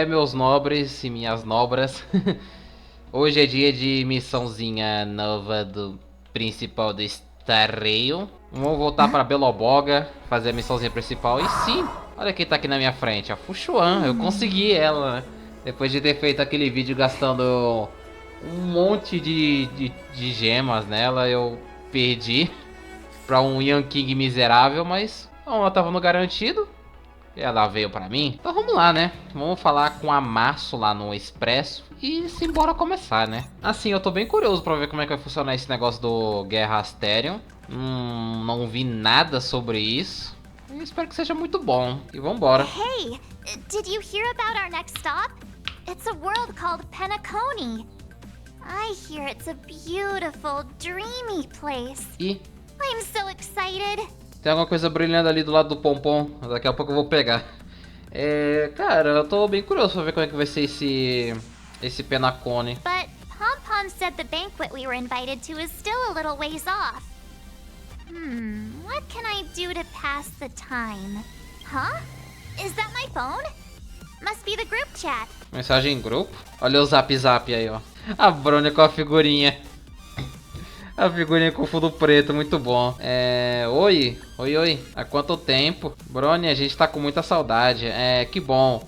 Meus nobres e minhas nobras. Hoje é dia de missãozinha nova do principal do Starreio. Vamos voltar pra Beloboga, fazer a missãozinha principal. E sim, olha quem tá aqui na minha frente, a Fuxuan. Eu consegui ela, né? Depois de ter feito aquele vídeo gastando um monte de gemas nela, eu perdi pra um Young King miserável, mas ela tava no garantido. Ela veio pra mim. Então vamos lá, né? Vamos falar com a Março lá no Expresso e simbora começar, né? Assim, eu tô bem curioso pra ver como é que vai funcionar esse negócio do Guerra Asterion. Não vi nada sobre isso. Eu espero que seja muito bom. E vambora. Hey, did you hear about our next stop? It's a world called Penacony. I hear it's a beautiful, dreamy place. E I'm so excited. tem alguma coisa brilhando ali do lado do pompom. Daqui a pouco eu vou pegar. Cara, eu tô bem curioso pra ver como é que vai ser esse Penacony. But Pom-Pom said the banquet we were invited to is still a little ways off. What can I do to pass the time? Huh? Is that my phone? Must be the group chat. Mensagem em grupo? Olha o zap zap aí, ó. A Brônia com a figurinha. A figurinha com fundo preto, muito bom. Oi. Há quanto tempo? Brony, a gente tá com muita saudade. Que bom.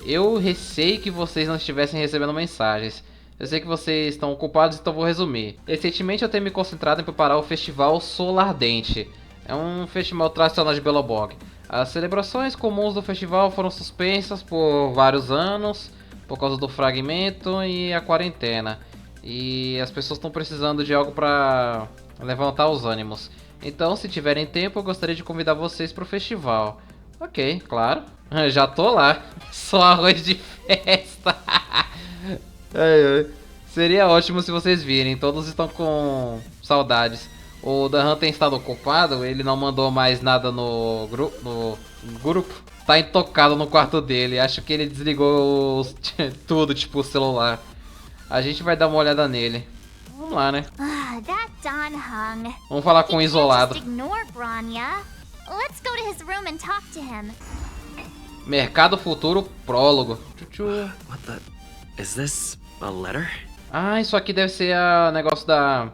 Eu receio que vocês não estivessem recebendo mensagens. Eu sei que vocês estão ocupados, então vou resumir. Recentemente eu tenho me concentrado em preparar o Festival Solar Ardente. É um festival tradicional de Belobog. As celebrações comuns do festival foram suspensas por vários anos, por causa do fragmento e a quarentena. E as pessoas estão precisando de algo para levantar os ânimos. Então, se tiverem tempo, eu gostaria de convidar vocês para o festival. Ok, claro. Já tô lá. Só arroz de festa. Seria ótimo se vocês virem. Todos estão com saudades. O Dahan tem estado ocupado. Ele não mandou mais nada no grupo. Tá intocado no quarto dele. Acho que ele desligou tudo, tipo o celular. A gente vai dar uma olhada nele. Vamos lá, né? That Don Hung. Vamos falar com o isolado. Ignore Bronya. Let's go to his room and talk to him. Mercado Futuro prólogo. What the? Is this a letter? Ah, isso aqui deve ser o negócio da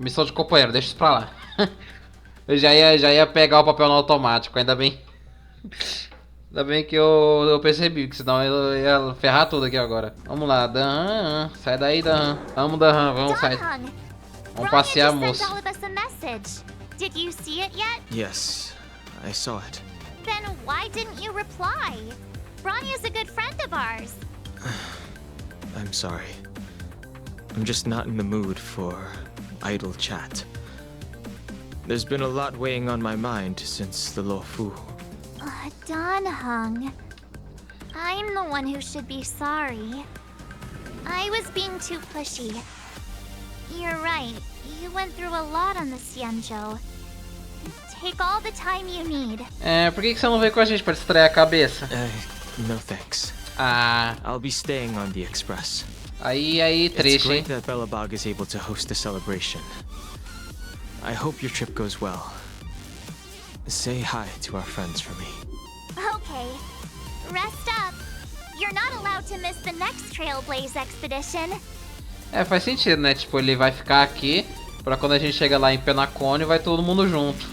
missão de companheiro. Deixa isso pra lá. Eu já ia pegar o papel no automático, ainda bem. Ainda bem que eu percebi, que senão eu ia ferrar tudo aqui agora. Vamos lá, Dan. Sai daí, Dan. Vamos, Dan. Vamos sair. Vamos passear, moço. Did you see it yet? Yes, I saw it. Then why didn't you reply? Bronya's a good friend of ours. I'm sorry. I'm just not in the mood for idle chat. There's been a lot weighing on my mind since the Lofu. Don Hung. I'm the one who should be sorry. I was being too pushy. You're right. You went through a lot on the Xianzhou. Take all the time you need. Por que você não veio com a gente pra distrair a cabeça? No thanks. Ah. I'll be staying on the Express. Aí, It's triste, hein? great that Belobog is able to host a celebration. I hope your trip goes well. Say hi to our friends for me. Okay. Rest up. You're not allowed to miss the next Trailblaze expedition. Faz sentido, né? Tipo, ele vai ficar aqui pra quando a gente chega lá em Penacony, vai todo mundo junto.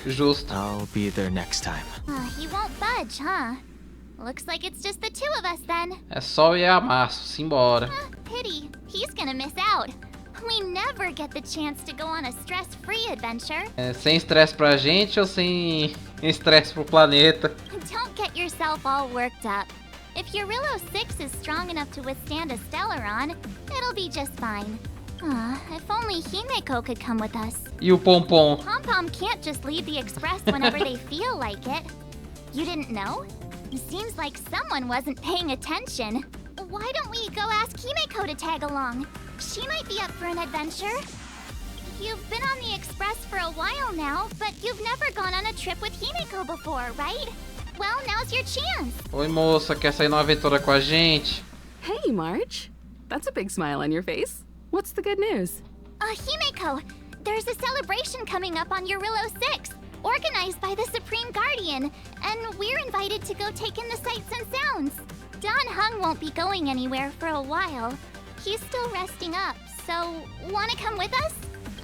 Justo. I'll be there next time. He won't budge, huh? Looks like it's just the two of us then. É só eu e a Março, simbora. Pity. He's gonna miss out. We never get the chance to go on a stress-free adventure. Sem estresse pra gente ou sem estresse pro planeta? Don't get yourself all worked up. If your Rillo 6 is strong enough to withstand a Stellaron, it'll be just fine. If only Himeko could come with us. E o Pompom? Pom-Pom can't just leave the Express whenever they feel like it. You didn't know? Seems like someone wasn't paying attention. Why don't we go ask Himeko to tag along? She might be up for an adventure. You've been on the Express for a while now, but you've never gone on a trip with Himeko before, right? Well, now's your chance. Oi, moça, quer sair numa aventura com a gente? Hey, March. That's a big smile on your face. What's the good news? Himeko, there's a celebration coming up on Rillo 6. organized by the Supreme Guardian, and we're invited to go take in the sights and sounds. Don Hung won't be going anywhere for a while. He's still resting up, so wanna come with us?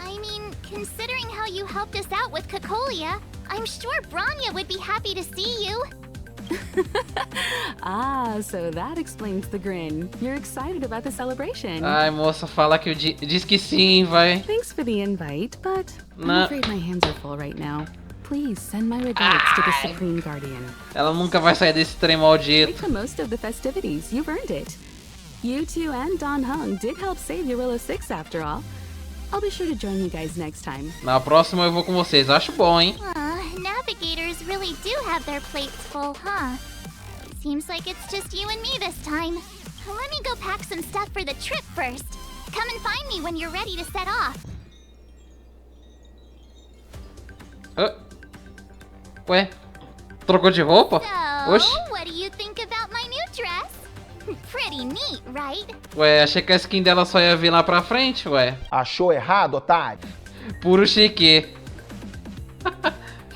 I mean, considering how you helped us out with Cocolia, I'm sure Bronya would be happy to see you. Ah, so that explains the grin. You're excited about the celebration. Ai, moça, fala que diz que sim, vai. Thanks for the invite, but I'm Nah. afraid my hands are full right now. Please send my regards to the Supreme Guardian. Ela nunca vai sair desse trem maldito. Make the most of the festivities. You've earned it. You two and Don Hung did help save Eurilla 6 after all. I'll be sure to join you guys next time. Na próxima eu vou com vocês, acho bom, hein? Navigators really do have their plates full, huh? Seems like it's just you and me this time. Let me go pack some stuff for the trip first. Come and find me when you're ready to set off. Ué? Trocou de roupa? So, Oxi. what do you think about my new dress? Pretty neat, right? Ué, achei que a skin dela só ia vir lá pra frente, ué. Achou errado, otário? Puro chique.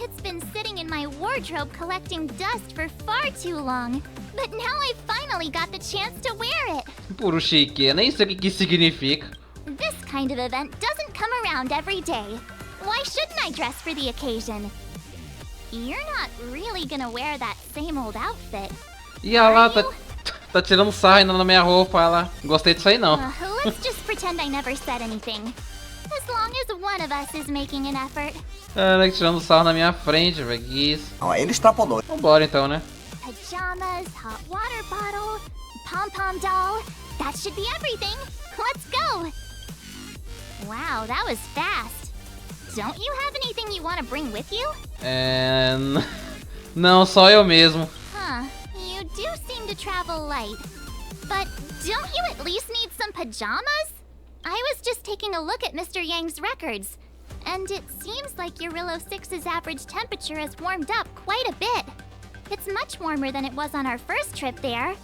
It's been sitting in my wardrobe collecting dust for far too long. But now I finally got the chance to wear it. Puro chique. Nem sei o que isso significa. This kind of event doesn't come around every day. Why shouldn't I dress for the occasion? You're not really gonna wear that same old outfit. E ela tá tirando sarro na minha roupa, ela. Gostei disso aí não. Let's just pretend I never said anything. As long as one of us is making an effort. Ela tirando sarro na minha frente, velho. Que isso. Ó, ele extrapolou. Vambora então, né? Pajamas, hot water bottle, pom-pom doll. That should be everything. Let's go. Wow, that was fast. Don't you have anything you want to bring with you? Não, só eu mesmo. Huh, you do seem to travel light. But don't you at least need some pajamas? I was just taking a look at Mr. Yang's records, and it seems like Eurilla 6's average temperature has warmed up quite a bit. It's much warmer than it was on our first trip there.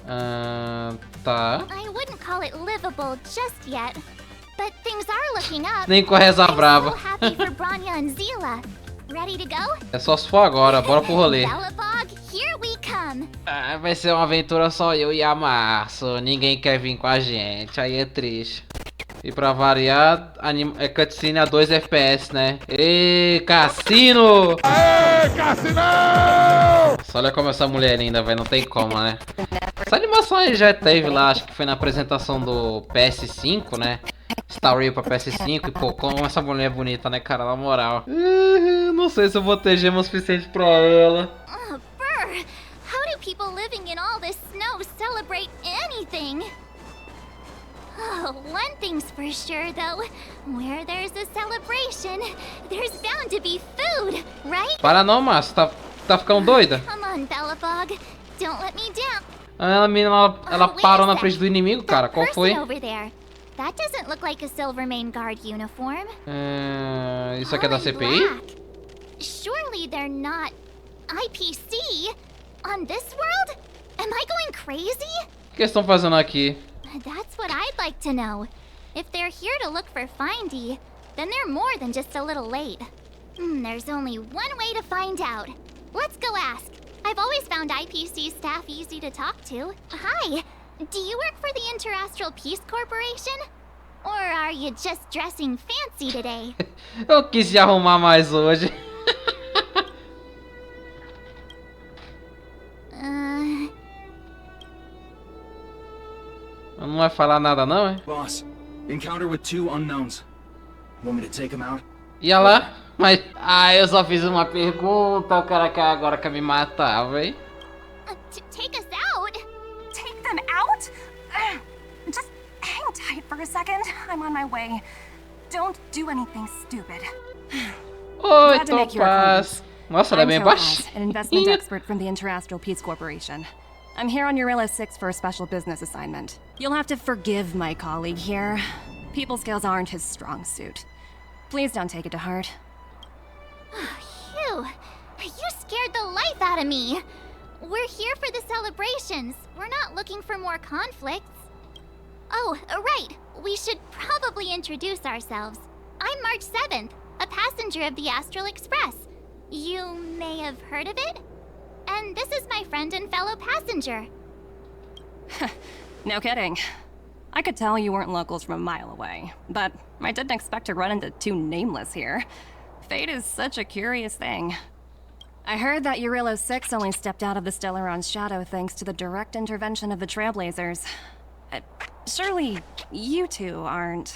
Tá. I wouldn't call it livable just yet, but things are looking up. Nem com a reza brava. I'm so happy for Bronya and Zila. Ready to go? É só se for agora, bora pro rolê. Belobog, here we come. Ah, vai ser uma aventura só eu e a Março. Ninguém quer vir com a gente, aí é triste. E pra variar, é cutscene a 2 FPS, né? Ê, cassino! Aê, cassino! Só olha como essa mulher é linda, velho. Não tem como, né? Essa animação aí já teve lá, acho que foi na apresentação do PS5, né? Story pra PS5 e pô, como essa mulher é bonita, né, cara? Na moral. Não sei se eu vou ter gema o suficiente pra ela. Oh, brr! How do people living in all this snow celebrate anything? Oh, one thing's for sure, though. Where there's a celebration, there's bound to be food, right? Para não, Márcio. Tá ficando doida? Come on, Belobog. Don't let me down. Ela parou na frente do inimigo, cara. Qual foi? Over there. That doesn't look like a Silvermane Guard uniform. Isso aqui é da All in CPI? black. Surely they're not IPC on this world? Am I going crazy? O que eles estão fazendo aqui? That's what I'd like to know. If they're here to look for Findy, then they're more than just a little late. There's only one way to find out. Let's go ask. I've always found IPC staff easy to talk to. Hi, do you work for the Interastral Peace Corporation? Or are you just dressing fancy today? Eu quis te arrumar mais hoje. Não vai falar nada não, é? Boss, encounter with 2 unknowns. Want me to take them out? Ia lá, mas... Ah, eu só fiz uma pergunta, o cara agora quer me matar, véi. Take us out? Take them out? Just hang tight for a second. I'm on my way. Don't do anything stupid. Oi, Glad to make your Topaz. Nossa, ela é I'm bem Topaz, baixinha. an investment expert from the Interastral Peace Corporation. I'm here on Eurilla 6 for a special business assignment. You'll have to forgive my colleague here. People skills aren't his strong suit. Please don't take it to heart. Phew, you scared the life out of me. We're here for the celebrations. We're not looking for more conflicts. Oh, right. We should probably introduce ourselves. I'm March 7th, a passenger of the Astral Express. You may have heard of it? And this is my friend and fellow passenger. No kidding. I could tell you weren't locals from a mile away, but I didn't expect to run into two nameless here. Fate is such a curious thing. I heard that Eurilo 6 only stepped out of the Stellaron's shadow thanks to the direct intervention of the Trailblazers. Surely you two aren't...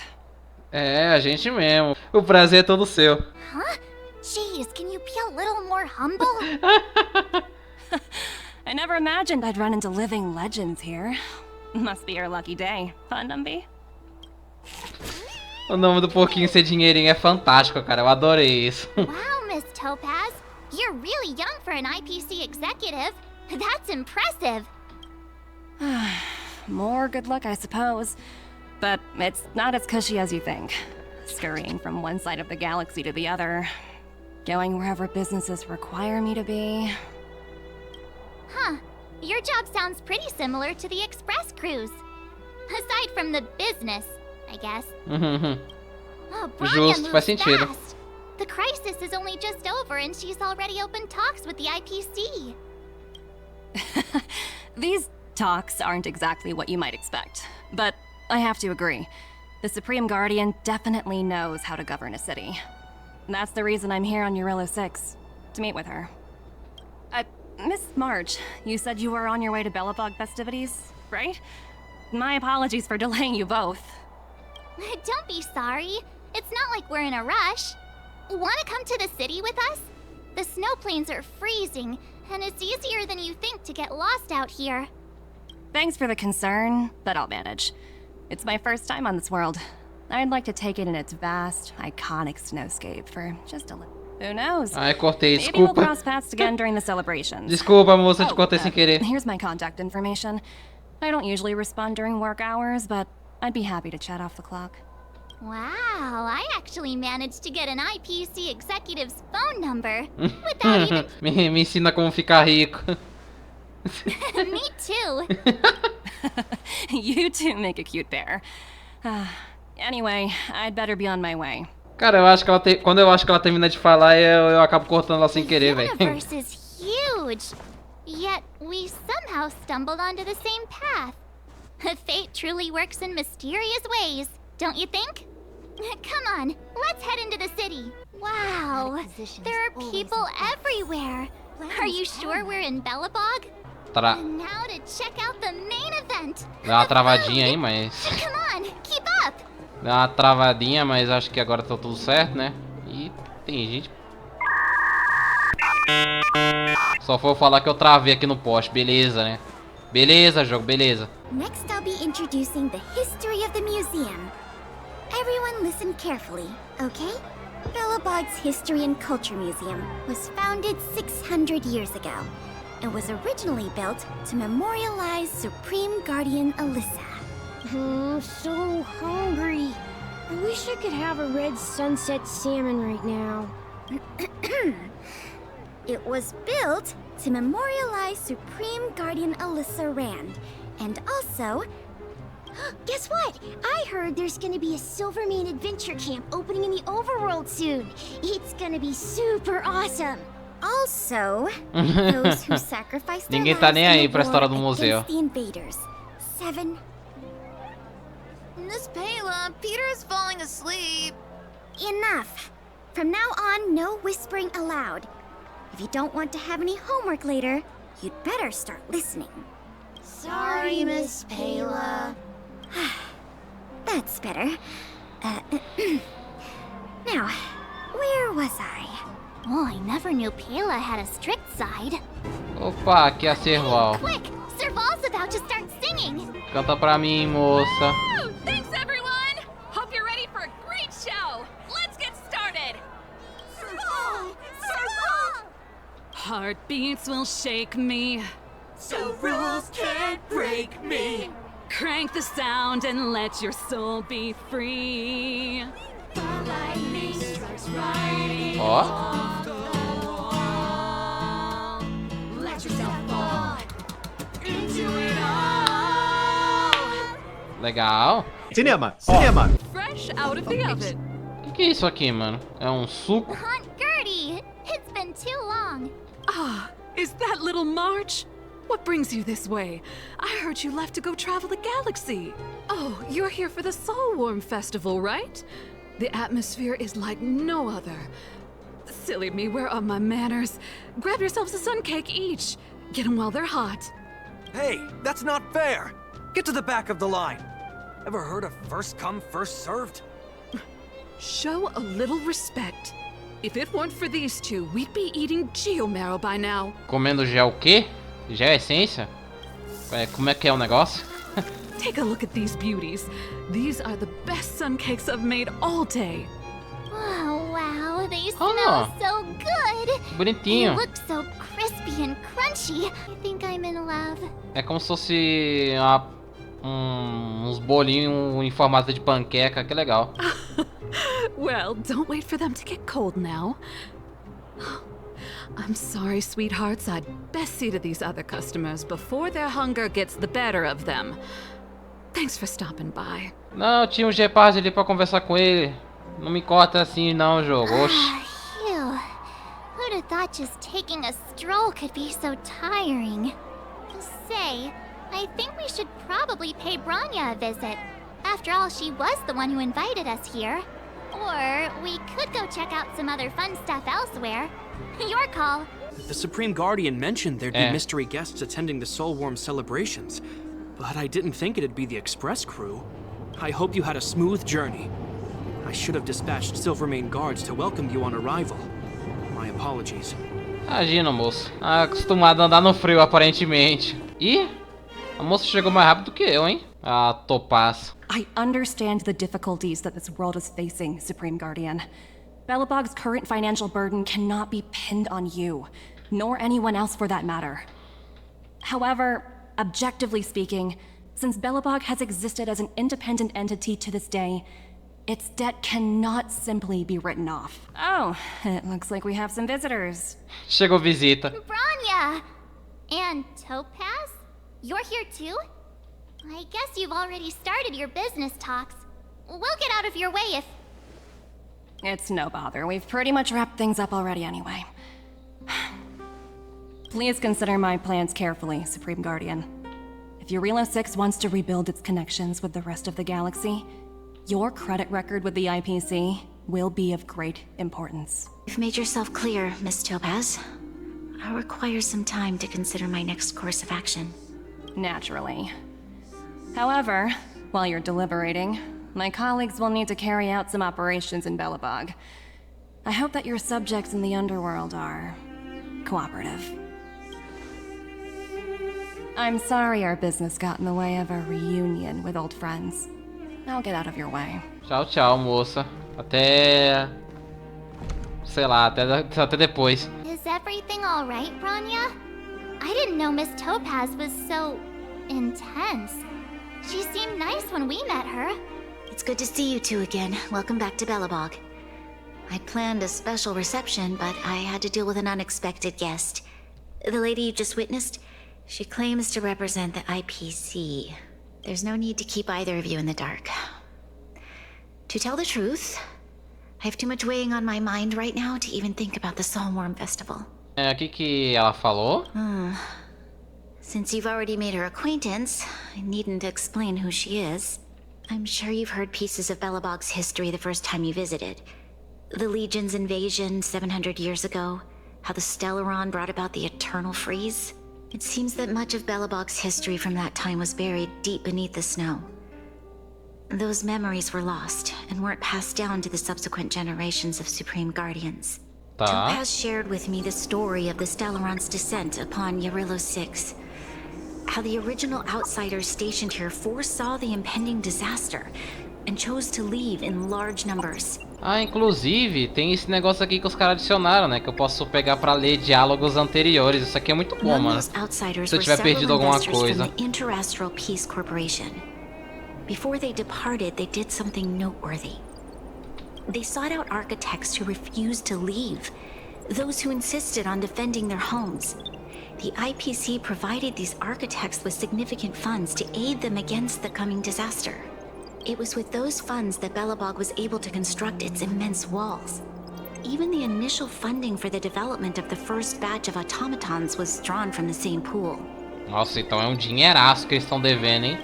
É, a gente mesmo. O prazer é todo seu. Huh? Jeez, can you be a little more humble? I never imagined I'd run into living legends here. Must be your lucky day, huh, Numby? O nome do porquinho ser dinheirinho é fantástico, cara. Eu adorei isso. Wow, Miss Topaz. You're really young for an IPC executive. That's impressive. More good luck, I suppose. But it's not as cushy as you think. Scurrying from one side of the galaxy to the other. Going wherever businesses require me to be. Huh. Your job sounds pretty similar to the express cruise. Aside from the business, I guess. Oh, Bronya Justo, faz moves sentido. fast. The crisis is only just over and she's already opened talks with the IPC. These talks aren't exactly what you might expect. But I have to agree. The Supreme Guardian definitely knows how to govern a city. That's the reason I'm here on Eurilo 6, to meet with her. Miss March, you said you were on your way to Belobog festivities, right? My apologies for delaying you both. Don't be sorry. It's not like we're in a rush. Want to come to the city with us? The snow plains are freezing, and it's easier than you think to get lost out here. Thanks for the concern, but I'll manage. It's my first time on this world. I'd like to take it in its vast, iconic snowscape for just a little. Who knows? Ai, cortei, Maybe we'll desculpa. cross paths again during the celebrations. Desculpa, moça, te cortei sem querer. Here's my contact information. I don't usually respond during work hours, but I'd be happy to chat off the clock. Wow, I actually managed to get an IPC executive's phone number without even... me ensina como ficar rico. Me too. You two make a cute pair. Anyway, I'd better be on my way. Cara, eu acho que ela quando eu acho que ela termina de falar, eu acabo cortando ela sem querer, The velho. universe is huge. Yet we somehow stumbled onto the same path. Fate truly works in mysterious ways, don't you think? Come on, let's head into the city. Wow, there are people everywhere. Are you sure we're in Belobog? And now to check out the main event. Dá uma travadinha aí, mas... Come on, keep up. Dá uma travadinha, mas acho que agora tá tudo certo, né? E tem gente... Só foi eu falar que eu travei aqui no poste, beleza, né? Beleza, jogo, beleza. Next I'll be introducing the history of the museum. Everyone listen carefully, okay? Belobog's History and Culture Museum was founded 600 years ago. It was originally built to memorialize Supreme Guardian Alyssa. I'm so hungry. I wish I could have a red sunset salmon right now. It was built to memorialize Supreme Guardian Alyssa Rand. And also... Guess what? I heard there's gonna be a Silvermane adventure camp opening in the overworld soon. It's gonna be super awesome. Also, those who sacrificed their Ninguém tá nem aí lives pra in the história do war museu. against the invaders. 7. Miss Payla, Peter is falling asleep. Enough. From now on, no whispering allowed. If you don't want to have any homework later, you'd better start listening. Sorry, Miss Payla. That's better. Now, where was I? Oh, I never knew Payla had a strict side. Opa, aqui é a Serval. Quick! Serval's about to start singing! Canta pra mim, moça. Woo! Thanks, everyone! Hope you're ready for a great show! Let's get started! Serval! Serval! Heartbeats will shake me. So rules can't break me. Crank the sound and let your soul be free. Ó. Let yourself fall into it all. Legal. Cinema, cinema. Fresh out of the oven. Que é isso aqui, mano? É um suco? Aunt Gertie! It's been too long. Ah, is that little March? What brings you this way? I heard you left to go travel the galaxy. Oh, you're here for the Soulworm Festival, right? The atmosphere is like no other. Silly me, where are my manners? Grab yourselves a sun cake each. Get them while they're hot. Hey, that's not fair! Get to the back of the line! Ever heard of first come, first served? Show a little respect. If it weren't for these two, we'd be eating geomarrow by now. Comendo gel o quê? Gel essência? Como é que é o negócio? Take a look at these beauties. These are the best sun cakes I've made all day. Oh, wow, they smell so good. Bonitinho. They look so crispy and crunchy. I think I'm in love. É como se fosse uns bolinhos em formato de panqueca, que legal. Well, don't wait for them to get cold now. I'm sorry, sweethearts. I'd best see to these other customers before their hunger gets the better of them. Thanks for stopping by. Não, tinha um Gepard ali pra conversar com ele. Não me corta assim não, jogo. Oxi. Phew. Who'd have thought just taking a stroll could be so tiring? Say, I think we should probably pay Branya a visit. After all, she was the one who invited us here. Or we could go check out some other fun stuff elsewhere. Your call. The Supreme Guardian mentioned there'd be mystery guests attending the Soulworm celebrations, but I didn't think it'd be the Express crew. I hope you had a smooth journey. I should have dispatched Silvermane guards to welcome you on arrival. My apologies. Imagina, moço. Acostumado a andar no frio, aparentemente. Ih, a moça chegou mais rápido que eu, hein? Ah, Topaz. I understand the difficulties that this world is facing, Supreme Guardian. Belobog's current financial burden cannot be pinned on you, nor anyone else for that matter. However, objectively speaking, since Belobog has existed as an independent entity to this day, its debt cannot simply be written off. Oh, it looks like we have some visitors. Chegou visita. Branya! And Topaz? You're here too? I guess you've already started your business talks. We'll get out of your way if... It's no bother. We've pretty much wrapped things up already anyway. Please consider my plans carefully, Supreme Guardian. If Eurelo 6 wants to rebuild its connections with the rest of the galaxy, your credit record with the IPC will be of great importance. You've made yourself clear, Miss Topaz. I'll require some time to consider my next course of action. Naturally. However, while you're deliberating, my colleagues will need to carry out some operations in Belobog. I hope that your subjects in the underworld are cooperative. I'm sorry our business got in the way of a reunion with old friends. I'll get out of your way. Tchau, tchau, moça. Até... sei lá, até depois. Is everything alright, Branya? I didn't know Miss Topaz was so... intense. She seemed nice when we met her. It's good to see you two again. Welcome back to Belobog. I'd planned a special reception, but I had to deal with an unexpected guest. The lady you just witnessed, she claims to represent the IPC. There's no need to keep either of you in the dark. To tell the truth, I have too much weighing on my mind right now to even think about the Soulworm Festival. O que ela falou? Since you've already made her acquaintance, I needn't explain who she is. I'm sure you've heard pieces of Belobog's history the first time you visited. The Legion's invasion 700 years ago, how the Stellaron brought about the Eternal Freeze. It seems that much of Belobog's history from that time was buried deep beneath the snow. Those memories were lost and weren't passed down to the subsequent generations of Supreme Guardians. Topaz shared with me the story of the Stellaron's descent upon Eurelo 6. How the original outsiders stationed here foresaw the impending disaster and chose to leave in large numbers. Ah, inclusive, tem esse negócio aqui que os caras adicionaram, né? Que eu posso pegar pra ler diálogos anteriores. Isso aqui é muito bom, mano. Se eu tiver perdido alguma coisa. Interastral Peace Corporation. Before they departed, they did something noteworthy. They sought out architects who refused to leave, those who insisted on defending their homes. The IPC provided these architects with significant funds to aid them against the coming disaster. It was with those funds that Belobog was able to construct its immense walls. Even the initial funding for the development of the first batch of automatons was drawn from the same pool. Nossa, então é um dinheiraço que eles estão devendo, hein?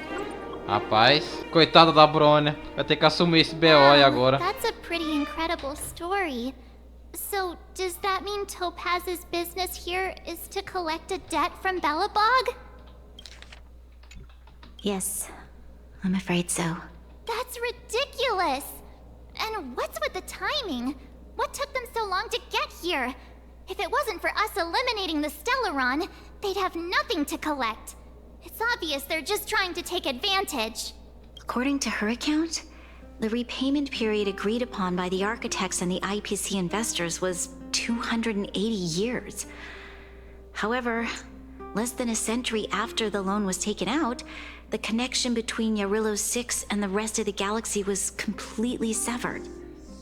Rapaz, coitada da Brônia. Vai ter que assumir esse BO aí agora. That's a pretty incredible story. So, does that mean Topaz's business here is to collect a debt from Belobog? Yes, I'm afraid so. That's ridiculous! And what's with the timing? What took them so long to get here? If it wasn't for us eliminating the Stellaron, they'd have nothing to collect. It's obvious they're just trying to take advantage. According to her account, the repayment period agreed upon by the architects and the IPC investors was 280 years. However, less than a century after the loan was taken out, the connection between Yarillo 6 and the rest of the galaxy was completely severed.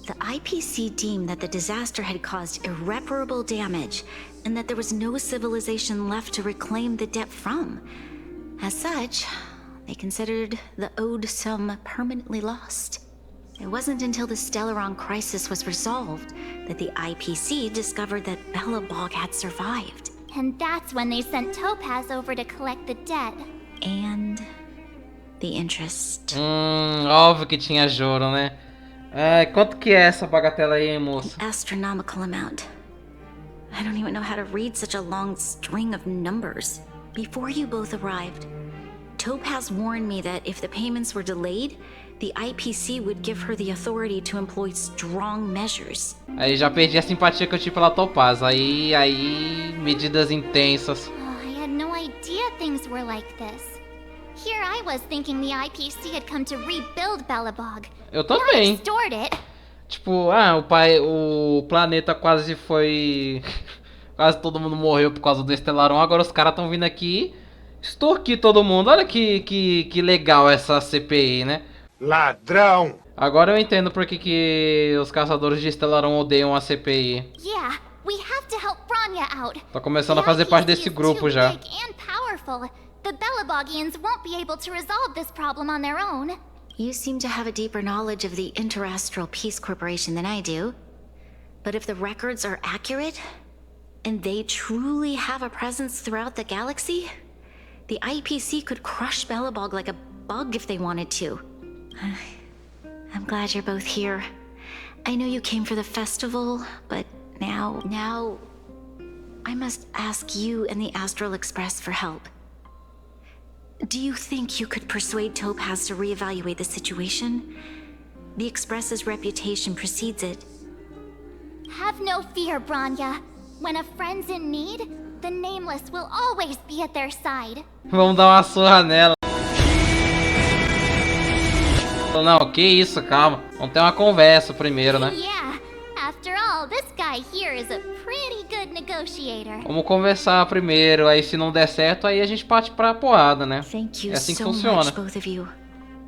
The IPC deemed that the disaster had caused irreparable damage and that there was no civilization left to reclaim the debt from. As such, they considered the owed sum permanently lost. It wasn't until the Stellaron crisis was resolved that the IPC discovered that Belobog had survived. And that's when they sent Topaz over to collect the debt. And the interest. Óbvio que tinha juro, né? Quanto que é essa bagatela aí, moça? Astronomical amount. I don't even know how to read such a long string of numbers. Before you both arrived, Topaz warned me that if the payments were delayed, the IPC would give her the authority to employ strong measures. Aí já perdi a simpatia que eu tive pela Topaz. Aí, medidas intensas. Oh, I had no idea things were like this. Here I was thinking the IPC had come to rebuild Belobog. Eu também. Not restore it. Tipo, o planeta quase foi... Quase todo mundo morreu por causa do Stellaron. Agora os caras estão vindo aqui extorquir todo mundo. Olha que legal essa CPI, né? Ladrão! Agora eu entendo por que os caçadores de Stellaron odeiam a CPI. Yeah, we have to help Bronya out. Tô começando a fazer parte desse grupo já. The Belobogians won't be able to resolve this problem on their own. You seem to have a deeper knowledge of the Interastral Peace Corporation than I do. But if the records are accurate, and they truly have a presence throughout the galaxy, the IPC could crush Belobog like a bug if they wanted to. I'm glad you're both here. I know you came for the festival, but now I must ask you and the Astral Express for help. Do you think you could persuade Topaz to reevaluate the situation? The Express's reputation precedes it. Have no fear, Bronya. When a friend's in need, the Nameless will always be at their side. Vamos dar uma surra nela. Não, que isso, calma. Vamos ter uma conversa primeiro, né? Yeah, after all, this guy here is a pretty good negotiator. Vamos conversar primeiro, aí se não der certo, aí a gente parte pra porrada, né? Thank you É assim que so funciona. much, both of you.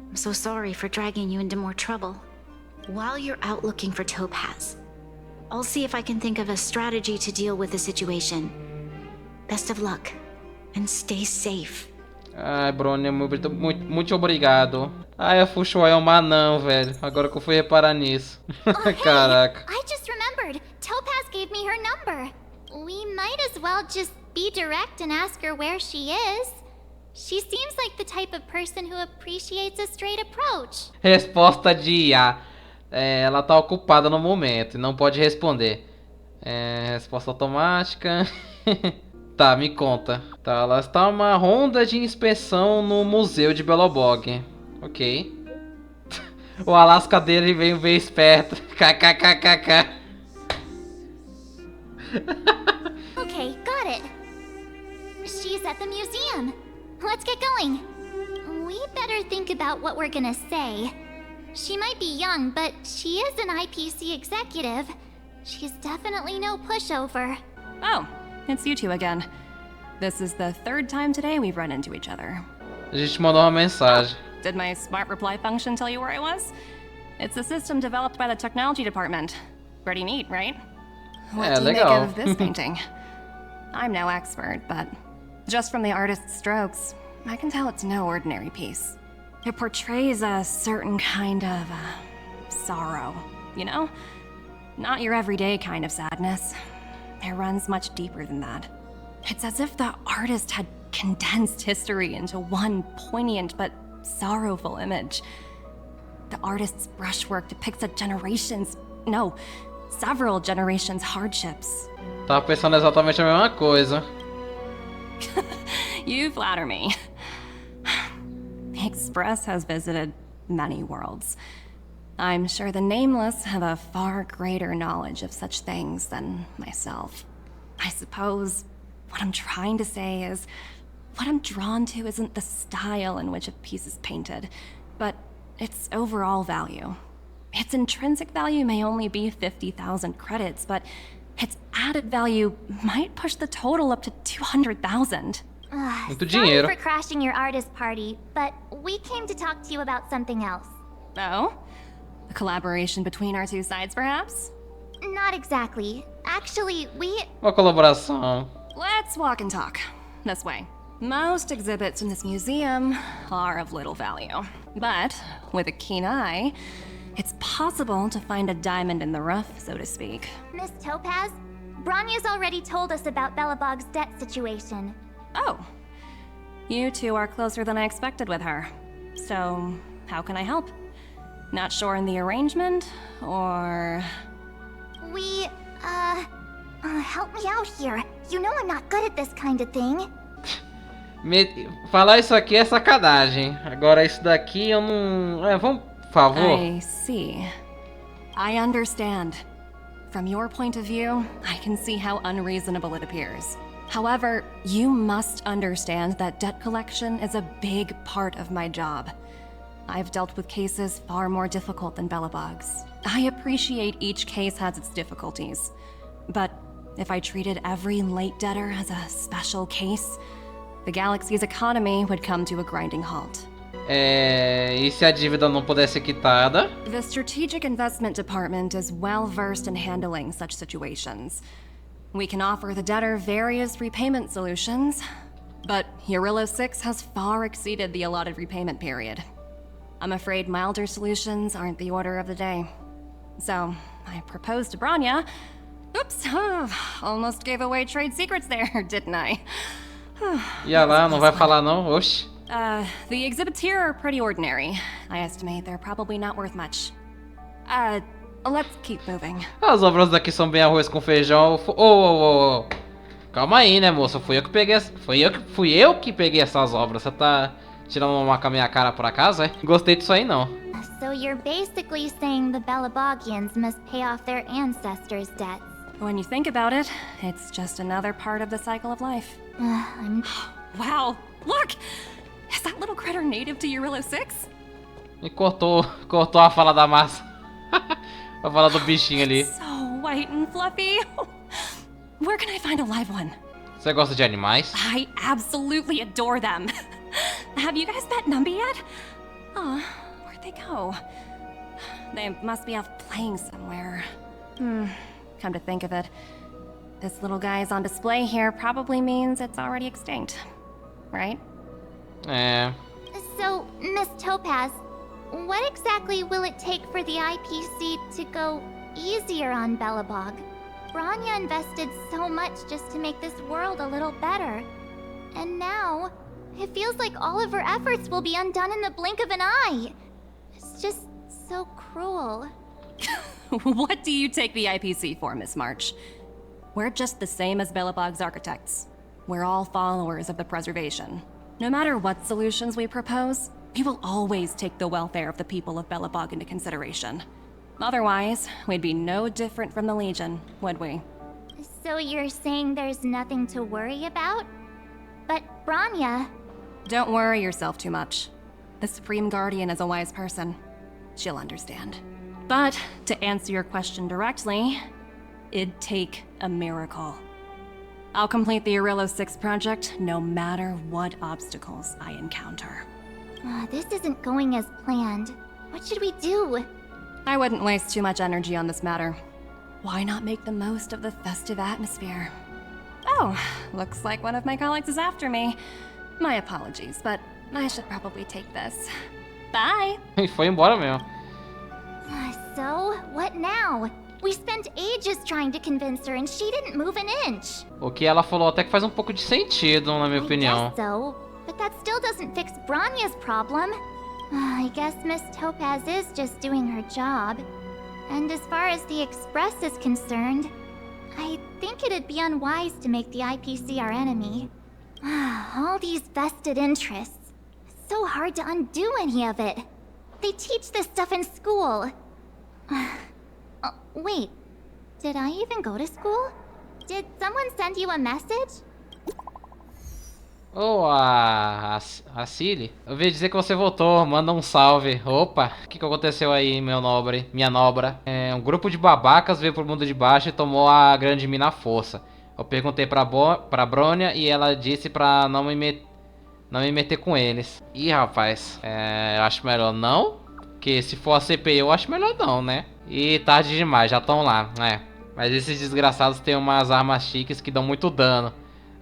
I'm so sorry for dragging you into more trouble. While you're out looking for Topaz, I'll see if I can think of a strategy to deal with the situation. Best of luck, and stay safe. Ai, Brônia, muito obrigado. Ai, a Fuxuá é um anão, velho. Agora que eu fui reparar nisso. Caraca. I just remembered. Topaz gave me her number. We might as well just be direct and ask her where she is. She seems like the type of person who appreciates a straight approach. Resposta de IA. Ela tá ocupada no momento e não pode responder. Resposta automática. Tá, me conta. Tá, ela está uma ronda de inspeção no museu de Belobog. Ok. O Alasca dele veio bem esperto. KKKKK. Okay, got it. She's at the museum. Let's get going. We better think about what we're gonna say. She might be young, but she is an IPC executive. She's definitely no pushover. Oh, it's you two again. This is the third time today we've run into each other. A gente mandou uma mensagem. Did my smart reply function tell you where I was? It's a system developed by the technology department. Pretty neat, right? What do you make of this painting? I'm no expert, but just from the artist's strokes, I can tell it's no ordinary piece. It portrays a certain kind of sorrow, you know? Not your everyday kind of sadness. It runs much deeper than that. It's as if the artist had condensed history into one poignant but sorrowful image. The artist's brushwork depicts several generations' hardships. Tava pensando exatamente a mesma coisa. You flatter me. The Express has visited many worlds. I'm sure the Nameless have a far greater knowledge of such things than myself. I suppose what I'm trying to say is, what I'm drawn to isn't the style in which a piece is painted, but its overall value. Its intrinsic value may only be 50,000 credits, but its added value might push the total up to 200,000. Muito Sorry dinheiro. for crashing your artist party, but we came to talk to you about something else. Oh? A collaboration between our two sides, perhaps? Not exactly. Actually, Uma colaboração. Let's walk and talk. This way. Most exhibits in this museum are of little value. But with a keen eye, it's possible to find a diamond in the rough, so to speak. Miss Topaz, Bronya's already told us about Belobog's debt situation. Oh. You two are closer than I expected with her. So, how can I help? Not sure in the arrangement, or... Help me out here. You know I'm not good at this kind of thing. Falar isso aqui é sacanagem. Agora isso daqui eu não... vamos, por favor. I see. I understand. From your point of view, I can see how unreasonable it appears. However, you must understand that debt collection is a big part of my job. I've dealt with cases far more difficult than Belobog's. I appreciate each case has its difficulties. But if I treated every late debtor as a special case, the galaxy's economy would come to a grinding halt. E se a dívida não pudesse ser quitada? The Strategic Investment Department is well versed in handling such situations. We can offer the debtor various repayment solutions, but Eurilo 6 has far exceeded the allotted repayment period. I'm afraid milder solutions aren't the order of the day. So, I proposed to Bronya. Oops, almost gave away trade secrets there, didn't I? Ia lá, não vai falar não? Oxi. The exhibits here are pretty ordinary. I estimate they're probably not worth much. Let's keep moving. As obras daqui são bem arroz com feijão. Calma aí, né, moça? Fui eu que peguei essas obras. Você tá tirando uma com a minha cara por acaso, é? Gostei disso aí, não. So you're basically saying the Belobogians must pay off their ancestors' debts. When you think about it, it's just another part of the cycle of life. Wow, look! Is that little critter native to Eurilo 6? E cortou a fala da massa. A fala do bichinho ali. So white and fluffy. Where can I find a live one? Você gosta de animais? I absolutely adore them. Have you guys met Numby yet? Oh, where'd they go? They must be off playing somewhere. Come to think of it, this little guy's on display here probably means it's already extinct, right? É. So, Miss Topaz, what exactly will it take for the IPC to go easier on Belobog? Bronya invested so much just to make this world a little better. And now, it feels like all of her efforts will be undone in the blink of an eye. It's just so cruel. What do you take the IPC for, Miss March? We're just the same as Belobog's architects. We're all followers of the preservation. No matter what solutions we propose, we will always take the welfare of the people of Belobog into consideration. Otherwise, we'd be no different from the Legion, would we? So you're saying there's nothing to worry about? But Bronya... Don't worry yourself too much. The Supreme Guardian is a wise person. She'll understand. But, to answer your question directly, it'd take a miracle. I'll complete the Eurilo 6 project no matter what obstacles I encounter. This isn't going as planned. What should we do? I wouldn't waste too much energy on this matter. Why not make the most of the festive atmosphere? Oh, looks like one of my colleagues is after me. My apologies, but I should probably take this. Bye. E foi embora mesmo. So, what now? We spent ages trying to convince her and she didn't move an inch. O que ela falou até que faz um pouco de sentido, na minha opinião. I guess so, but that still doesn't fix Bronya's problem. I guess Miss Topaz is just doing her job. And as far as the Express is concerned, I think it'd be unwise to make the IPC our enemy. All these vested interests. It's so hard to undo any of it. They teach this stuff in school. Wait, did I even go to school? Did someone send you a message? Oh, a Cilly. Eu ouvi dizer que você voltou, manda um salve. Opa, o que aconteceu aí, meu nobre, minha nobra? Um grupo de babacas veio pro mundo de baixo e tomou a grande mina à força. Eu perguntei pra Bronya e ela disse pra não me meter com eles. Ih, rapaz, eu acho melhor não, porque se for a CPI eu acho melhor não, né? E tarde demais, já estão lá, Mas esses desgraçados têm umas armas chiques que dão muito dano.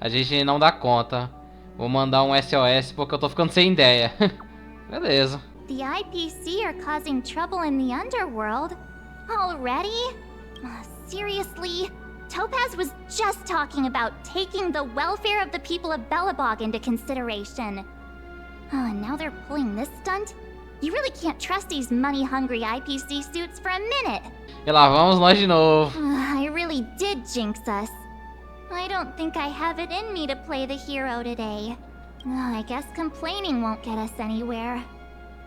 A gente não dá conta. Vou mandar um SOS porque eu tô ficando sem ideia. Beleza. The IPC are causing trouble in the underworld? Already? Seriously? Topaz was just talking about taking the welfare of the people of Belobog into consideration. And now they're pulling this stunt? You really can't trust these money-hungry IPC suits for a minute. E lá vamos nós de novo. I really did jinx us. I don't think I have it in me to play the hero today. I guess complaining won't get us anywhere.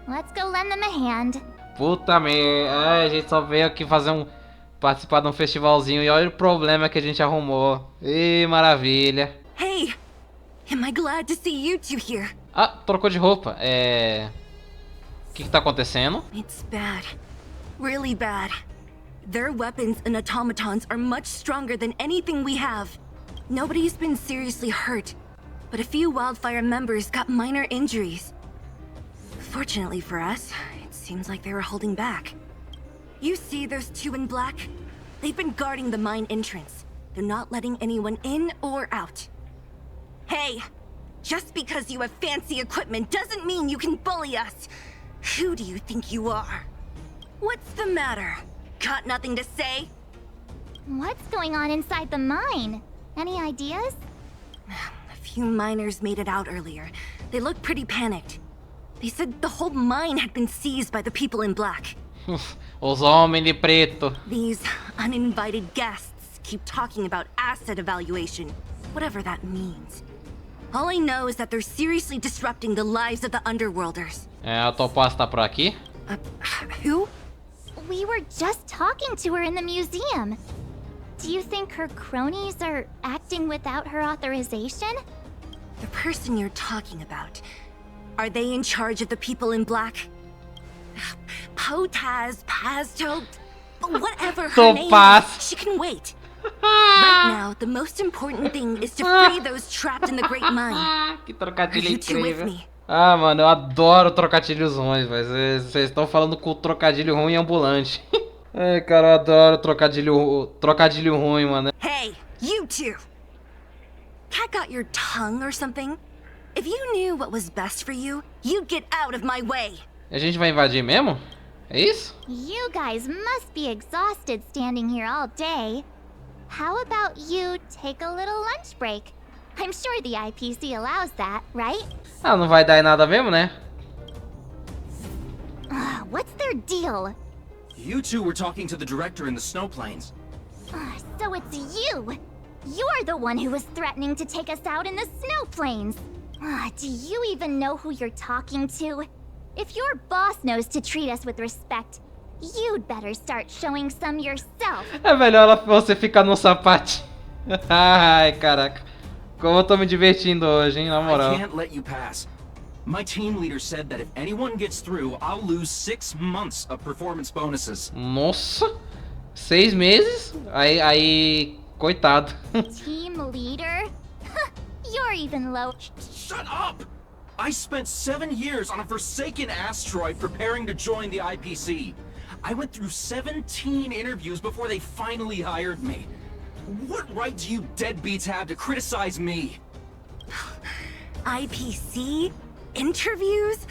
Let's go lend them a hand. Puta merda, a gente só veio aqui participar de um festivalzinho e olha o problema que a gente arrumou. Ih, maravilha. Hey, am I glad to see you two here? Ah, trocou de roupa. O que tá acontecendo? It's bad. Really bad. Their weapons and automatons are much stronger than anything we have. Nobody's been seriously hurt, but a few Wildfire members got minor injuries. Fortunately for us, it seems like they were holding back. You see those two in black? They've been guarding the mine entrance. They're not letting anyone in or out. Hey, just because you have fancy equipment doesn't mean you can bully us. Who do you think you are? What's the matter? Got nothing to say? What's going on inside the mine? Any ideas? A few miners made it out earlier. They looked pretty panicked. They said the whole mine had been seized by the people in black. Os homens de preto. These uninvited guests keep talking about asset evaluation, whatever that means. All I know is that they're seriously disrupting the lives of the Underworlders. A Topaz tá por aqui? Who? We were just talking to her in the museum. Do you think her cronies are acting without her authorization? The person you're talking about. Are they in charge of the people in black? Potaz, Pazto, whatever her name is, she can wait. Right now, the most important thing is to free those trapped in the Great Mine. Que trocadilho Are you two with incrível. me? Ah, mano, eu adoro trocadilhos ruins, mas vocês estão falando com trocadilho ruim ambulante. Ai, cara, eu adoro trocadilho ruim, mano. Hey, you two! Cat got your tongue or something? If you knew what was best for you, you'd get out of my way. A gente vai invadir mesmo? É isso? You guys must be exhausted standing here all day. How about you take a little lunch break? I'm sure the IPC allows that, right? Ah, não vai dar em nada mesmo, né? What's their deal? You two were talking to the director in the snow plains. So it's you! You're the one who was threatening to take us out in the snow plains! Do you even know who you're talking to? If your boss knows to treat us with respect, you'd better start showing some yourself. É melhor você ficar no sapatinho. Ai, caraca. Como eu tô me divertindo hoje, hein, na moral. I can't let you pass. My team leader said that if anyone gets through, I'll lose 6 months of performance bonuses. Nossa, 6 meses? Aí, coitado. Team leader? You're even low. Shut up! I spent 7 years on a forsaken asteroid preparing to join the IPC. I went through 17 interviews before they finally hired me. What right do you deadbeats have to criticize me? IPC? Interviews?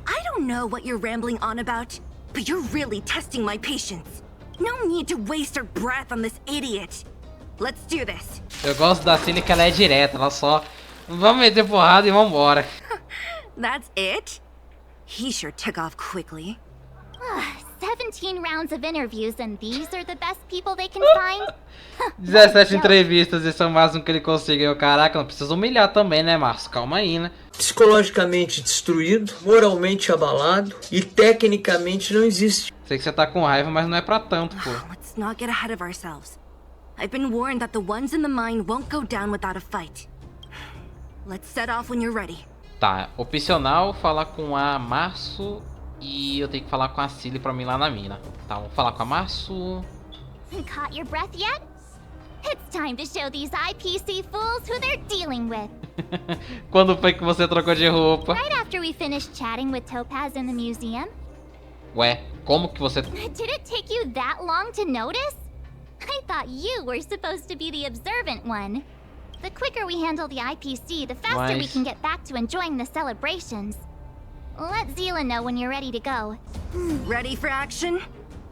I don't know what you're rambling on about, but you're really testing my patience. No need to waste our breath on this idiot. Let's do this. Eu gosto da Cilly que ela é direta, ela só... Vamos meter porrada e vambora. That's it? He sure took off quickly. 17 rounds of interviews and these are the best people they can find? 17 entrevistas e são mais um que ele conseguiu. Caraca, não precisa humilhar também, né, Marcos? Calma aí, né? Psicologicamente destruído, moralmente abalado e tecnicamente não existe. Sei que você tá com raiva, mas não é pra tanto, pô. Let's not get ahead of ourselves. I've been warned that the ones in the mine won't go down without a fight. Let's set off when you're ready. Tá, opcional falar com a Março e eu tenho que falar com a Cilly pra mim lá na mina. Tá, vamos falar com a Março. Caught your breath yet? It's time to show these IPC fools who they're dealing with. Quando foi que você trocou de roupa? Right after we finished chatting with Topaz in the museum. Ué, como que você... Did it take you that long to notice? I thought you were supposed to be the observant one. The quicker we handle the IPC, the faster we can get back to enjoying the celebrations. Let Zila know when you're ready to go. Ready for action?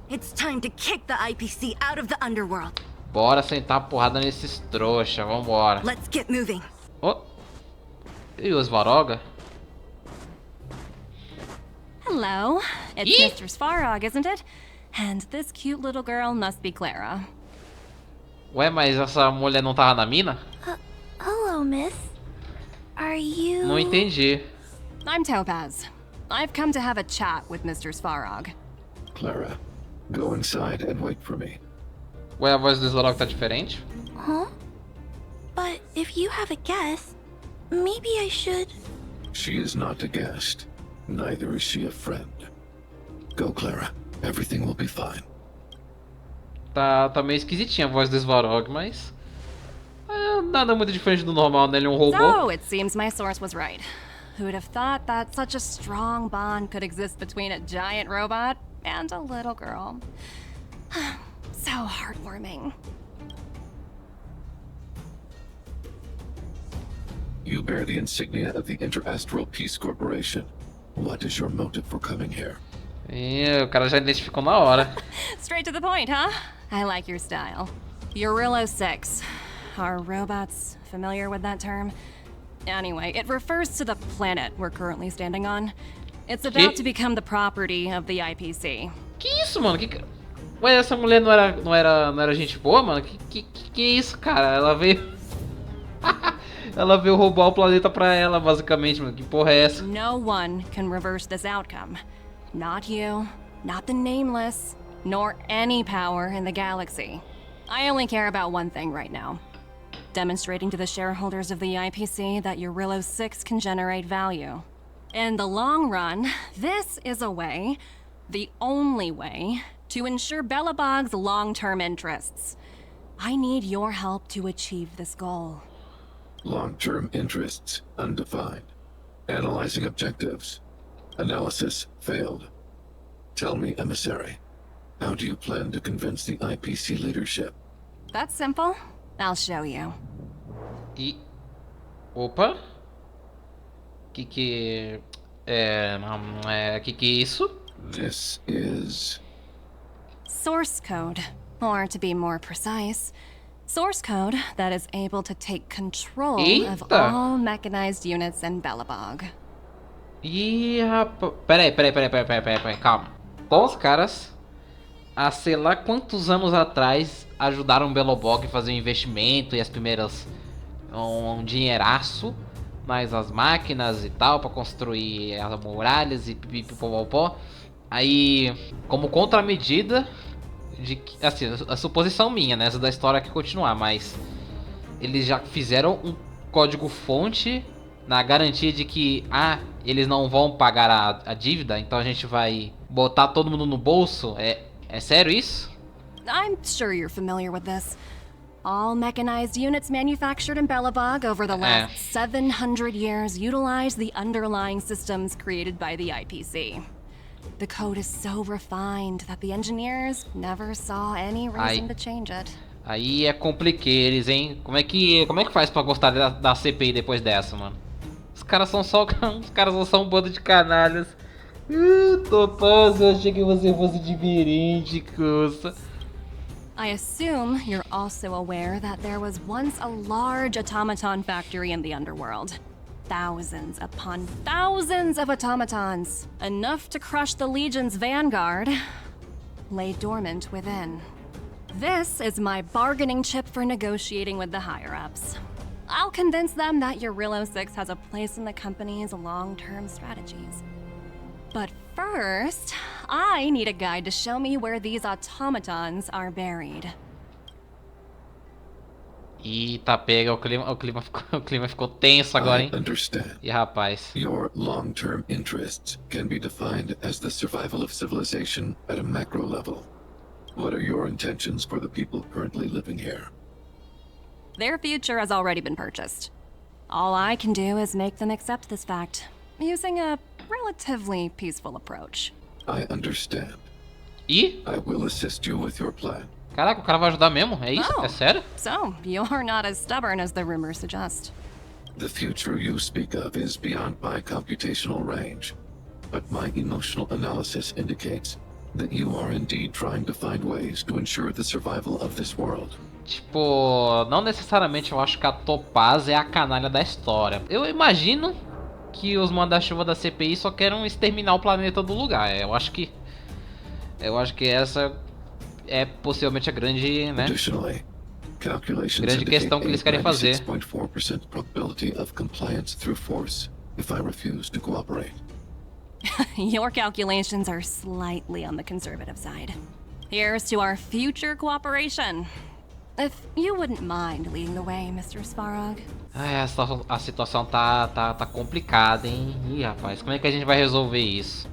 It's time to kick the IPC out of the underworld. Bora sentar a porrada nesses trouxa, vambora. Let's get moving. Oh. E os Varoga? Hello. It's Mr. Svarog, isn't it? And this cute little girl must be Clara. Ué, mas essa mulher não tava na mina? Hello, miss. Are you... Não entendi. I'm Topaz. I've come to have a chat with Mr. Svarog. Clara, go inside and wait for me. Ué, a voz do Svarog tá diferente? Huh? But if you have a guess, maybe I should... She is not a guest. Neither is she a friend. Go, Clara. Everything will be fine. Tá meio esquisitinha a voz do Svarog, mas... nada muito diferente do normal, né? Ele é um robô. So, it seems my source was right. Who'd have thought that such a strong bond could exist between a giant robot and a little girl? So heartwarming. You bear the insignia of the Interastral Peace Corporation. What is your motive for coming here? O cara já identificou na hora. Straight to the point, huh? I like your style. Eurillo 6. Are robots familiar with that term? Anyway, it refers to the planet we're currently standing on. It's about to become the property of the IPC. Que isso, mano? Ué, essa mulher não era gente boa, mano? Que isso, cara? Ela veio... Ela veio roubar o planeta pra ela, basicamente, mano. Que porra é essa? No one can reverse this outcome. Not you, not the Nameless, nor any power in the galaxy. I only care about one thing right now. Demonstrating to the shareholders of the IPC that Eurillo 6 can generate value. In the long run, this is a way, the only way, to ensure Belobog's long-term interests. I need your help to achieve this goal. Long-term interests undefined. Analyzing objectives. Analysis failed. Tell me, emissary, how do you plan to convince the IPC leadership? That's simple. I'll show you. Opa. Que é isso? This is... Source code. Or to be more precise, source code that is able to take control of all mechanized units in Belobog. Ih, rapaz. Peraí, calma. Então os caras, há sei lá quantos anos atrás, ajudaram o Belobog a fazer um investimento e as primeiras... um dinheiraço, mas as máquinas e tal, pra construir as muralhas e pipipipopopó. Aí, como contramedida de que, assim, a suposição minha, né, essa da história que continuar, mas eles já fizeram um código-fonte na garantia de que, eles não vão pagar a dívida, então a gente vai botar todo mundo no bolso. É sério isso? I'm sure you're familiar with this. All mechanized units manufactured in Belobog over the last 700 years utilize the underlying systems created by the IPC. The code is so refined that the engineers never saw any reason to change it. Aí é compliqueires, hein? Como é que faz pra gostar da CPI depois dessa, mano? caras são só os caras são só um bando de canalhas. Topaz, eu achei que você fosse diferente, coisa. I assume you're also aware that there was once a large automaton factory in the underworld. Thousands upon thousands of automatons, enough to crush the Legion's vanguard, lay dormant within. This is my bargaining chip for negotiating with the higher-ups. I'll convince them that Eurilo 6 has a place in the company's long-term strategies. But first, I need a guide to show me where these automatons are buried. Eita, pega, o clima ficou tenso agora, hein? I understand. E rapaz. Your long-term interests can be defined as the survival of civilization at a macro level. What are your intentions for the people currently living here? Their future has already been purchased. All I can do is make them accept this fact, using a relatively peaceful approach. I understand. E? I will assist you with your plan. Caraca, o cara vai ajudar mesmo? É isso? Oh, é sério? So, you're not as stubborn as the rumors suggest. The future you speak of is beyond my computational range, but my emotional analysis indicates that you are indeed trying to find ways to ensure the survival of this world. Tipo, não necessariamente eu acho que a Topaz é a canalha da história. Eu imagino que os manda-chuva da CPI só querem exterminar o planeta do lugar. Eu acho que essa é possivelmente a grande, né? Grande questão que eles querem fazer. 96.4% probability of compliance through force if I refuse to cooperate. Your calculations are slightly on the conservative side. Here's to our future cooperation. If you wouldn't mind leading the way, Mr. Svarog. A situação tá complicada, hein? Ih, rapaz, como é que a gente vai resolver isso?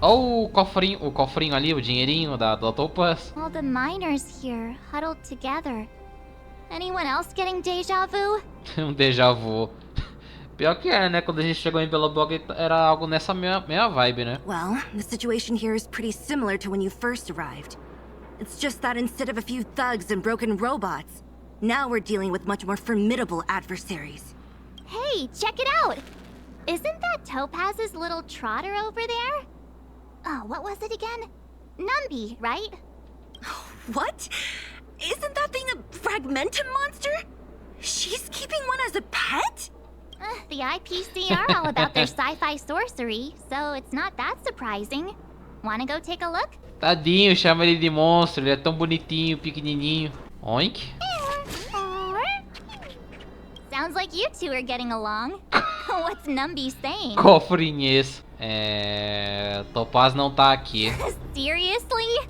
O cofrinho ali, o dinheirinho da Topaz. All the miners here, huddled together. Anyone else getting déjà vu? Déjà vu. Pior que é, né? Quando a gente chegou em Belobog era algo nessa meia vibe, né? Well, the situation here is pretty similar to when you first arrived. It's just that instead of a few thugs and broken robots, now we're dealing with much more formidable adversaries. Hey, check it out! Isn't that Topaz's little trotter over there? Oh, what was it again? Numby, right? What? Isn't that thing a fragmentum monster? She's keeping one as a pet? The IPC are all about their sci-fi sorcery, so it's not that surprising. Wanna go take a look? Tadinho, chama ele de monstro, ele é tão bonitinho, pequenininho. Oink. Sounds like you two are getting along. What's Numby saying? Cofrinhês. Topaz não tá aqui. Seriously?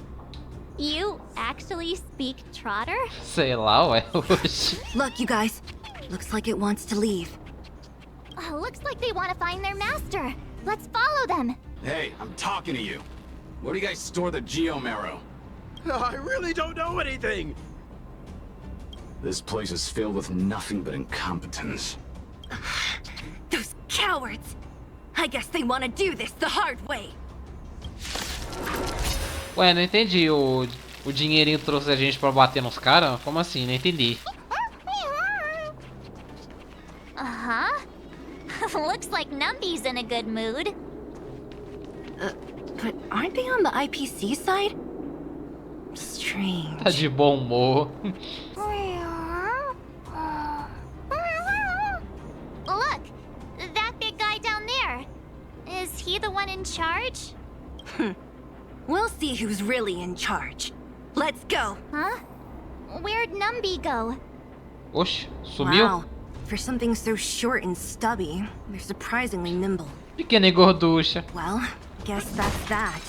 You actually speak Trotter? Sei lá, ué. Look, you guys. Looks like it wants to leave. Looks like they want to find their master. Let's follow them. Hey, I'm talking to you. Where do you guys store the Geomarrow? I really don't know anything. This place is filled with nothing but incompetence. Those cowards! I guess they want to do this the hard way. Ué, não entendi. O dinheirinho trouxe a gente pra bater nos caras? Como assim? Não entendi. Looks like Numby's in a good mood. But aren't they on the IPC side? Strange. Tá de bom humor. Look, that big guy down there. Is he the one in charge? We'll see who's really in charge. Let's go. Huh? Where'd Numby go? Oxe, sumiu? Wow. For something so short and stubby, they're surprisingly nimble. Pequena e gorducha. Well, guess that's that.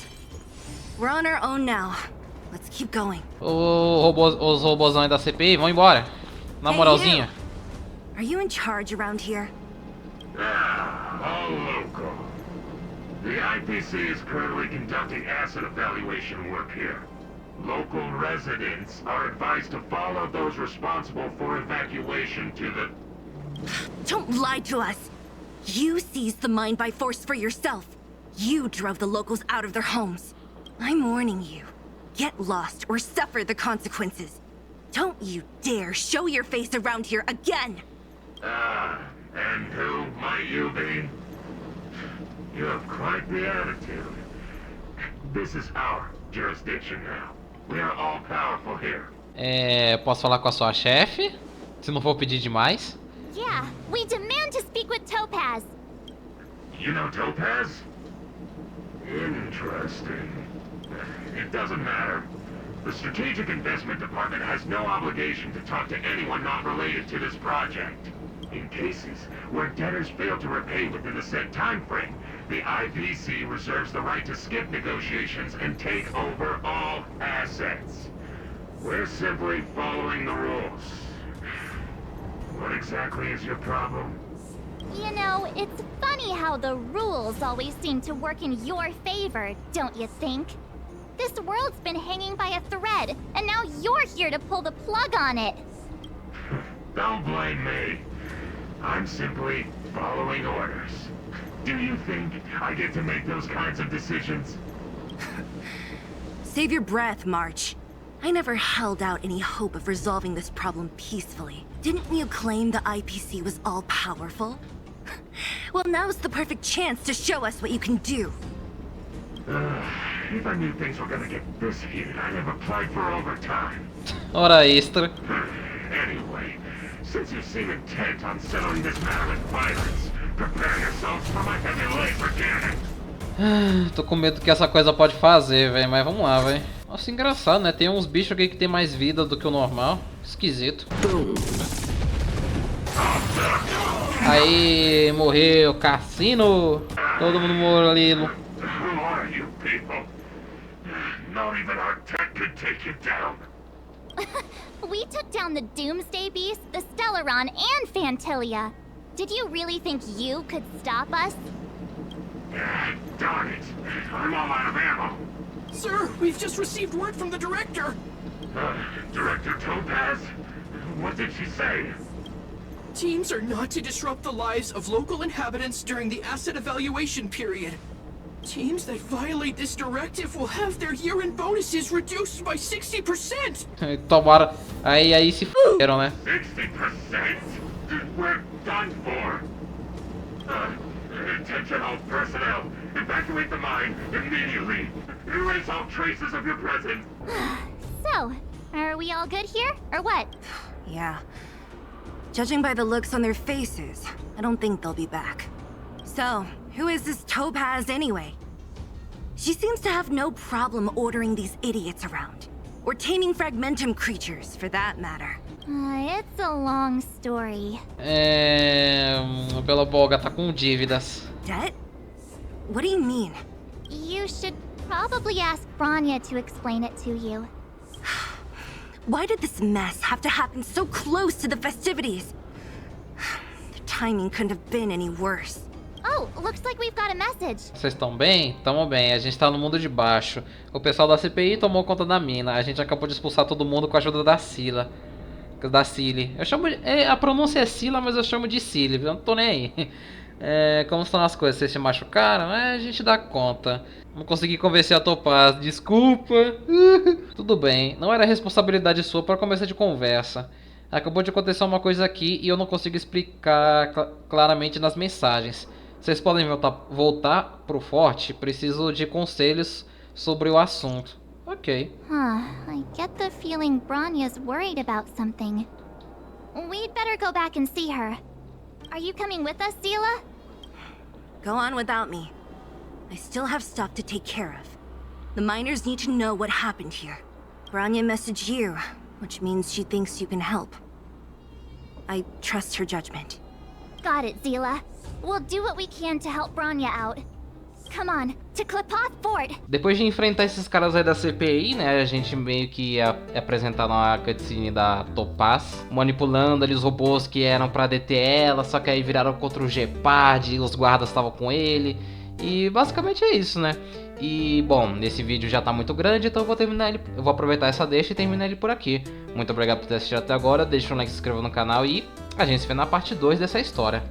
We're on our own now. Let's keep going. Os robôzões da CPI vão embora. Na moralzinha. Are you in charge around here? All local. The IPC is currently conducting asset evaluation work here. Local residents are advised to follow those responsible for evacuation to the... Don't lie to us! You seized the mine by force for yourself. You drove the locals out of their homes. I'm warning you. Get lost or suffer the consequences. Don't you dare show your face around here again! And who might you be? You have quite the attitude. This is our jurisdiction now. We are all powerful here. Posso falar com a sua chefe? Se não for pedir demais. Yeah, we demand to speak with Topaz. You know Topaz? Interesting. It doesn't matter. The Strategic Investment Department has no obligation to talk to anyone not related to this project. In cases where debtors fail to repay within the set time frame, the IPC reserves the right to skip negotiations and take over all assets. We're simply following the rules. What exactly is your problem? You know, it's funny how the rules always seem to work in your favor, don't you think? This world's been hanging by a thread, and now you're here to pull the plug on it. Don't blame me. I'm simply following orders. Do you think I get to make those kinds of decisions? Save your breath, March. I never held out any hope of resolving this problem peacefully. Didn't you claim the IPC was all-powerful? Well, now's the perfect chance to show us what you can do. If I knew things were gonna get this heated, I'd have applied for overtime. Hora extra. Anyway, since you seem intent on settling this matter with violence, prepare yourselves for my heavy laser cannon. Tô com medo do que essa coisa pode fazer, velho. Mas vamos lá, velho. Nossa, engraçado, né? Tem uns bichos aqui que tem mais vida do que o normal. Esquisito. Aí, morreu. Cassino. Todo mundo morreu ali. Who are you people? Not even our tech could take you down. We took down the Doomsday Beast, the Stellaron, and Fantilia. Did you really think you could stop us? Darn it. I'm all out of ammo. Sir, we've just received word from the director. Director Topaz? What did she say? Teams are not to disrupt the lives of local inhabitants during the asset evaluation period. Teams that violate this directive will have their year-end bonuses reduced by 60%. Tomaram. Aí se f***eram, né? 60%? We're done for. Attention all personnel. Evacuate the mine immediately. Erase all traces of your presence. So, are we all good here, or what? Yeah. Judging by the looks on their faces, I don't think they'll be back. So, who is this Topaz anyway? She seems to have no problem ordering these idiots around. Or taming fragmentum creatures, for that matter. It's a long story. O Beloboga tá com dívidas. Debt? What do you mean? You should probably ask Bronya to explain it to you. Why did this mess have to happen so close to the festivities? The timing couldn't have been any worse. Oh, looks like we've got a message. Vocês estão bem? Tamo bem. A gente tá no mundo de baixo. O pessoal da CPI tomou conta da mina. A gente acabou de expulsar todo mundo com a ajuda da Sila. Da Cilly. Eu chamo de... a pronúncia é Sila, mas eu chamo de Cilly. Eu não tô nem aí. Como estão as coisas? Vocês se machucaram? A gente dá conta. Não consegui convencer a Topaz. Desculpa. Tudo bem. Não era responsabilidade sua para começo de conversa. Acabou de acontecer uma coisa aqui e eu não consigo explicar claramente nas mensagens. Vocês podem voltar pro forte? Preciso de conselhos sobre o assunto. Ok. I get the feeling Bronya's worried about something. We'd better go back and see her. Are you coming with us, Sila? Go on without me. I still have stuff to take care of. The miners need to know what happened here. Bronya messaged you, which means she thinks you can help. I trust her judgment. Got it, Zila. We'll do what we can to help Bronya out. Come on, to Klipoth Fort. Depois de enfrentar esses caras aí da CPI, né, a gente meio que ia apresentar uma cutscene da Topaz, manipulando ali os robôs que eram pra deter ela, só que aí viraram contra o Gepard e os guardas estavam com ele. E basicamente é isso, né? E bom, esse vídeo já tá muito grande, então eu vou terminar ele. Eu vou aproveitar essa deixa e terminar ele por aqui. Muito obrigado por ter assistido até agora, deixa um like, se inscreva no canal e a gente se vê na parte 2 dessa história.